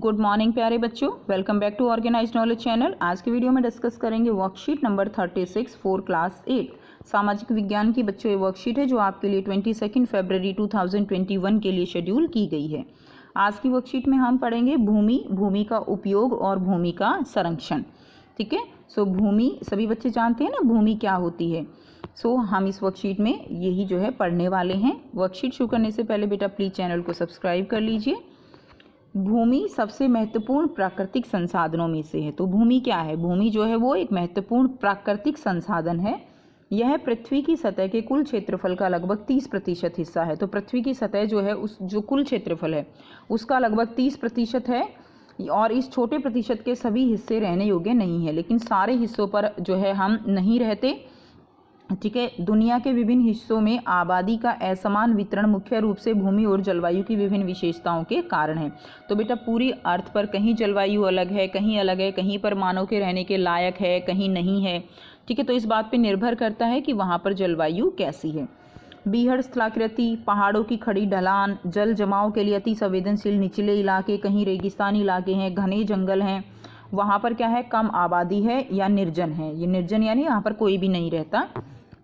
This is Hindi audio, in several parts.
गुड मॉर्निंग प्यारे बच्चों, welcome back to organised knowledge channel. आज की वीडियो में डिस्कस करेंगे वर्कशीट नंबर 36 फॉर क्लास 8 सामाजिक विज्ञान की बच्चों ये वर्कशीट है जो आपके लिए 22 फरवरी 2021 के लिए शेड्यूल की गई है। आज की वर्कशीट में हम पढ़ेंगे भूमि, भूमि का उपयोग और भूमि का संरक्षण। ठीक है, सो भूमि सभी बच्चे जानते हैं ना भूमि क्या होती है। सो हम इस वर्कशीट में यही जो है पढ़ने वाले हैं। वर्कशीट शुरू करने से पहले बेटा प्लीज़ चैनल को सब्सक्राइब कर लीजिए। भूमि सबसे महत्वपूर्ण प्राकृतिक संसाधनों में से है। तो भूमि क्या है? भूमि जो है वो एक महत्वपूर्ण प्राकृतिक संसाधन है। यह पृथ्वी की सतह के कुल क्षेत्रफल का लगभग 30% हिस्सा है। तो पृथ्वी की सतह जो है उस जो कुल क्षेत्रफल है उसका लगभग 30% है और इस छोटे प्रतिशत के सभी हिस्से रहने योग्य नहीं है, लेकिन सारे हिस्सों पर जो है हम नहीं रहते। ठीक है, दुनिया के विभिन्न हिस्सों में आबादी का असमान वितरण मुख्य रूप से भूमि और जलवायु की विभिन्न विशेषताओं के कारण है। तो बेटा पूरी अर्थ पर कहीं जलवायु अलग है, कहीं पर मानव के रहने के लायक है, कहीं नहीं है। ठीक है, तो इस बात पे निर्भर करता है कि वहाँ पर जलवायु कैसी है। बीहड़ स्थलाकृति, पहाड़ों की खड़ी ढलान, जल जमाव के लिए अति संवेदनशील निचले इलाके, कहीं रेगिस्तानी इलाके हैं, घने जंगल हैं, वहाँ पर क्या है कम आबादी है या निर्जन है। ये निर्जन यानी यहाँ पर कोई भी नहीं रहता।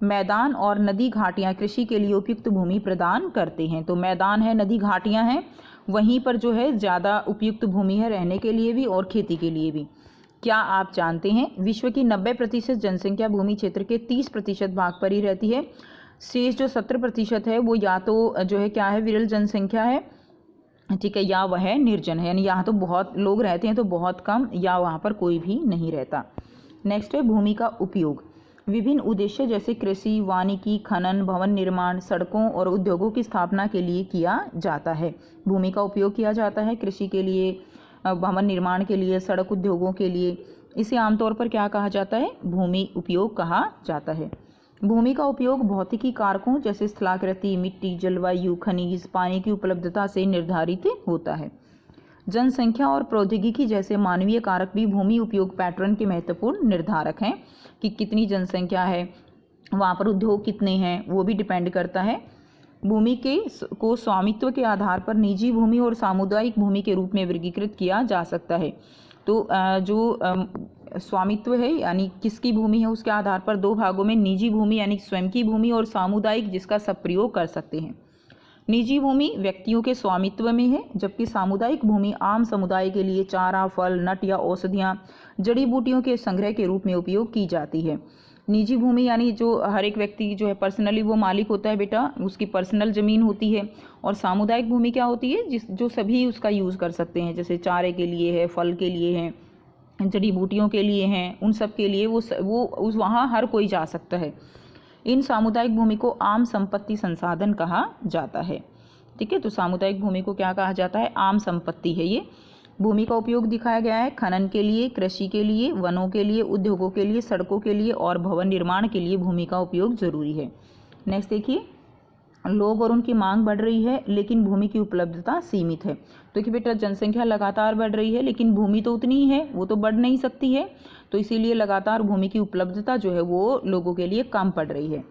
मैदान और नदी घाटियाँ कृषि के लिए उपयुक्त भूमि प्रदान करते हैं। तो मैदान है, नदी घाटियाँ हैं, वहीं पर जो है ज़्यादा उपयुक्त भूमि है रहने के लिए भी और खेती के लिए भी। क्या आप जानते हैं विश्व की 90% जनसंख्या भूमि क्षेत्र के 30% भाग पर ही रहती है। शेष जो 70% है वो या तो जो है क्या है विरल जनसंख्या है, ठीक है, या वह निर्जन है, यानी यहाँ तो बहुत लोग रहते हैं तो बहुत कम, या वहाँ पर कोई भी नहीं रहता। नेक्स्ट है भूमि का उपयोग। विभिन्न उद्देश्य जैसे कृषि, वानिकी, खनन, भवन निर्माण, सड़कों और उद्योगों की स्थापना के लिए किया जाता है। भूमि का उपयोग किया जाता है कृषि के लिए, भवन निर्माण के लिए, सड़क उद्योगों के लिए। इसे आमतौर पर क्या कहा जाता है? भूमि उपयोग कहा जाता है। भूमि का उपयोग भौतिकी कारकों जैसे स्थलाकृति, मिट्टी, जलवायु, खनिज, पानी की उपलब्धता से निर्धारित होता है। जनसंख्या और प्रौद्योगिकी जैसे मानवीय कारक भी भूमि उपयोग पैटर्न के महत्वपूर्ण निर्धारक हैं कि कितनी जनसंख्या है, वहाँ पर उद्योग कितने हैं, वो भी डिपेंड करता है। भूमि को स्वामित्व के आधार पर निजी भूमि और सामुदायिक भूमि के रूप में वर्गीकृत किया जा सकता है। तो जो स्वामित्व है यानी किसकी भूमि है उसके आधार पर दो भागों में निजी भूमि यानी स्वयं की भूमि और सामुदायिक जिसका सब प्रयोग कर सकते हैं। निजी भूमि व्यक्तियों के स्वामित्व में है, जबकि सामुदायिक भूमि आम समुदाय के लिए चारा, फल, नट या औषधियाँ, जड़ी बूटियों के संग्रह के रूप में उपयोग की जाती है। निजी भूमि यानी जो हर एक व्यक्ति जो है पर्सनली वो मालिक होता है बेटा, उसकी पर्सनल ज़मीन होती है। और सामुदायिक भूमि क्या होती है? जो सभी उसका यूज़ कर सकते हैं, जैसे चारे के लिए है, फल के लिए है, जड़ी बूटियों के लिए हैं, उन सब के लिए वो उस वहाँ हर कोई जा सकता है। इन सामुदायिक भूमि को आम संपत्ति संसाधन कहा जाता है। ठीक है, तो सामुदायिक भूमि को क्या कहा जाता है? आम संपत्ति है ये। भूमि का उपयोग दिखाया गया है खनन के लिए, कृषि के लिए, वनों के लिए, उद्योगों के लिए, सड़कों के लिए और भवन निर्माण के लिए भूमि का उपयोग जरूरी है। नेक्स्ट देखिए, लोग और उनकी मांग बढ़ रही है लेकिन भूमि की उपलब्धता सीमित है। तो कि बेटा जनसंख्या लगातार बढ़ रही है लेकिन भूमि तो उतनी ही है, वो तो बढ़ नहीं सकती है, तो इसीलिए लगातार भूमि की उपलब्धता जो है वो लोगों के लिए कम पड़ रही है।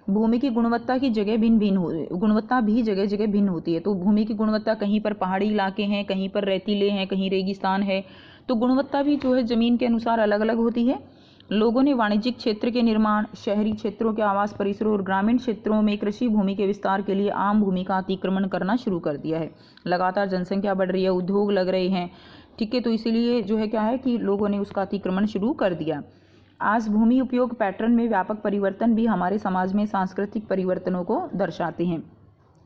भूमि की गुणवत्ता की जगह गुणवत्ता भी जगह जगह भिन्न होती है। तो भूमि की गुणवत्ता कहीं पर पहाड़ी इलाके हैं, कहीं पर रेतीले हैं, कहीं रेगिस्तान है, तो गुणवत्ता भी जो है ज़मीन के अनुसार अलग अलग होती है। लोगों ने वाणिज्यिक क्षेत्र के निर्माण, शहरी क्षेत्रों के आवास परिसरों और ग्रामीण क्षेत्रों में कृषि भूमि के विस्तार के लिए आम भूमि का अतिक्रमण करना शुरू कर दिया है। लगातार जनसंख्या बढ़ रही है, उद्योग लग रहे हैं, ठीक है, तो इसीलिए जो है क्या है कि लोगों ने उसका अतिक्रमण शुरू कर दिया। आज भूमि उपयोग पैटर्न में व्यापक परिवर्तन भी हमारे समाज में सांस्कृतिक परिवर्तनों को दर्शाते हैं।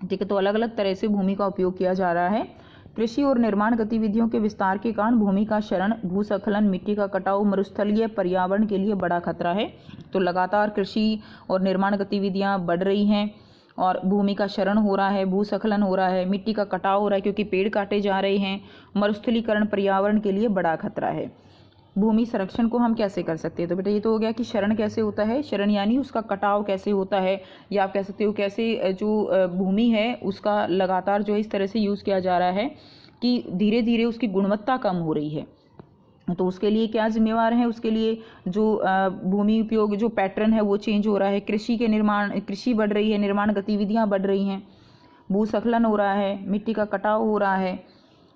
ठीक है, तो अलग अलग तरह से भूमि का उपयोग किया जा रहा है। कृषि और निर्माण गतिविधियों के विस्तार के कारण भूमि का क्षरण, भूस्खलन, मिट्टी का कटाव, मरुस्थलीय पर्यावरण के लिए बड़ा खतरा है। तो लगातार कृषि और निर्माण गतिविधियां बढ़ रही हैं और भूमि का क्षरण हो रहा है, भूस्खलन हो रहा है, मिट्टी का कटाव हो रहा है क्योंकि पेड़ काटे जा रहे हैं, मरुस्थलीकरण पर्यावरण के लिए बड़ा खतरा है। भूमि संरक्षण को हम कैसे कर सकते हैं? तो बेटा ये तो हो गया कि क्षरण कैसे होता है, क्षरण यानी उसका कटाव कैसे होता है, या आप कह सकते हो कैसे जो भूमि है उसका लगातार जो है इस तरह से यूज़ किया जा रहा है कि धीरे धीरे उसकी गुणवत्ता कम हो रही है। तो उसके लिए क्या जिम्मेवार है? उसके लिए जो भूमि उपयोग जो पैटर्न है वो चेंज हो रहा है, कृषि बढ़ रही है, निर्माण गतिविधियाँ बढ़ रही हैं, भूस्खलन हो रहा है, मिट्टी का कटाव हो रहा है,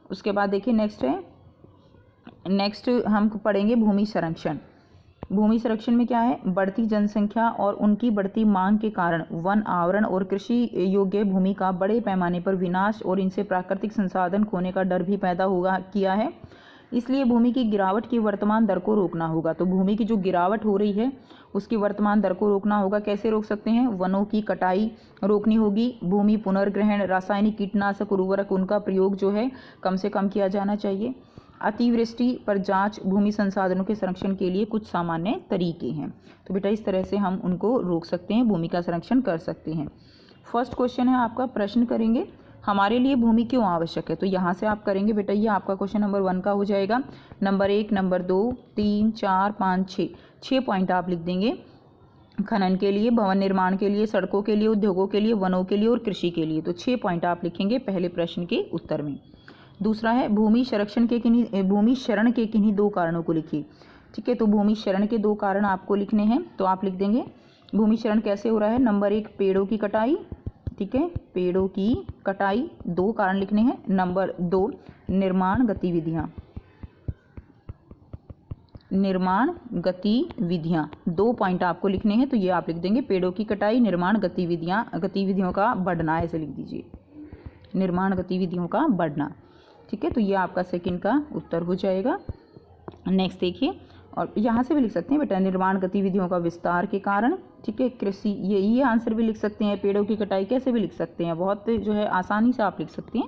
उसके बाद देखिए नेक्स्ट हम पढ़ेंगे भूमि संरक्षण। भूमि संरक्षण में क्या है, बढ़ती जनसंख्या और उनकी बढ़ती मांग के कारण वन आवरण और कृषि योग्य भूमि का बड़े पैमाने पर विनाश और इनसे प्राकृतिक संसाधन खोने का डर भी पैदा किया है। इसलिए भूमि की गिरावट की वर्तमान दर को रोकना होगा। तो भूमि की जो गिरावट हो रही है उसकी वर्तमान दर को रोकना होगा। कैसे रोक सकते हैं, वनों की कटाई रोकनी होगी, भूमि पुनर्ग्रहण, रासायनिक कीटनाशक उर्वरक उनका प्रयोग जो है कम से कम किया जाना चाहिए। अतिवृष्टि पर जांच, भूमि संसाधनों के संरक्षण के लिए कुछ सामान्य तरीके हैं। तो बेटा इस तरह से हम उनको रोक सकते हैं, भूमि का संरक्षण कर सकते हैं। फर्स्ट क्वेश्चन है आपका, प्रश्न करेंगे हमारे लिए भूमि क्यों आवश्यक है। तो यहाँ से आप करेंगे बेटा, ये आपका क्वेश्चन नंबर 1 का हो जाएगा। नंबर 1, नंबर 2, 3, 4, 5, 6 पॉइंट आप लिख देंगे। खनन के लिए, भवन निर्माण के लिए, सड़कों के लिए, उद्योगों के लिए, वनों के लिए और कृषि के लिए। तो 6 पॉइंट आप लिखेंगे पहले प्रश्न के उत्तर में। दूसरा है भूमि शरण के किन्हीं 2 कारणों को लिखिए। ठीक है, तो भूमि शरण के 2 कारण आपको लिखने हैं। तो आप लिख देंगे भूमि शरण कैसे हो रहा है। नंबर 1, पेड़ों की कटाई। ठीक है, पेड़ों की कटाई, 2 कारण लिखने हैं। नंबर 2, निर्माण गतिविधियां। 2 पॉइंट आपको लिखने हैं। तो ये आप लिख देंगे पेड़ों की कटाई, निर्माण गतिविधियों का बढ़ना, ऐसे लिख दीजिए, निर्माण गतिविधियों का बढ़ना। ठीक है, तो ये आपका सेकंड का उत्तर हो जाएगा। नेक्स्ट देखिए, और यहाँ से भी लिख सकते हैं बेटा, निर्माण गतिविधियों का विस्तार के कारण। ठीक है, कृषि, ये आंसर भी लिख सकते हैं। पेड़ों की कटाई कैसे भी लिख सकते हैं, बहुत जो है आसानी से आप लिख सकते हैं।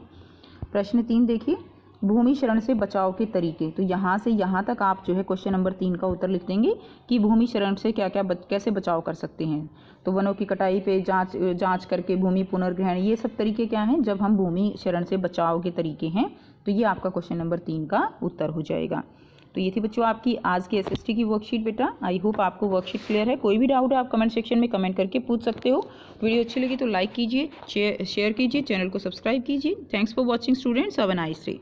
प्रश्न 3 देखिए, भूमि शरण से बचाव के तरीके। तो यहाँ से यहाँ तक आप जो है क्वेश्चन नंबर 3 का उत्तर लिख देंगे कि भूमि शरण से कैसे बचाव कर सकते हैं। तो वनों की कटाई पे जांच करके भूमि पुनर्ग्रहण, ये सब तरीके क्या हैं जब हम भूमि शरण से बचाव के तरीके हैं। तो ये आपका क्वेश्चन नंबर 3 का उत्तर हो जाएगा। तो ये थी बच्चों आपकी आज की एसएसटी की वर्कशीट बेटा। आई होप आपको वर्कशीट क्लियर है। कोई भी डाउट है आप कमेंट सेक्शन में कमेंट करके पूछ सकते हो। वीडियो अच्छी लगी तो लाइक कीजिए, शेयर कीजिए, चैनल को सब्सक्राइब कीजिए। Thanks for watching students, have a nice day.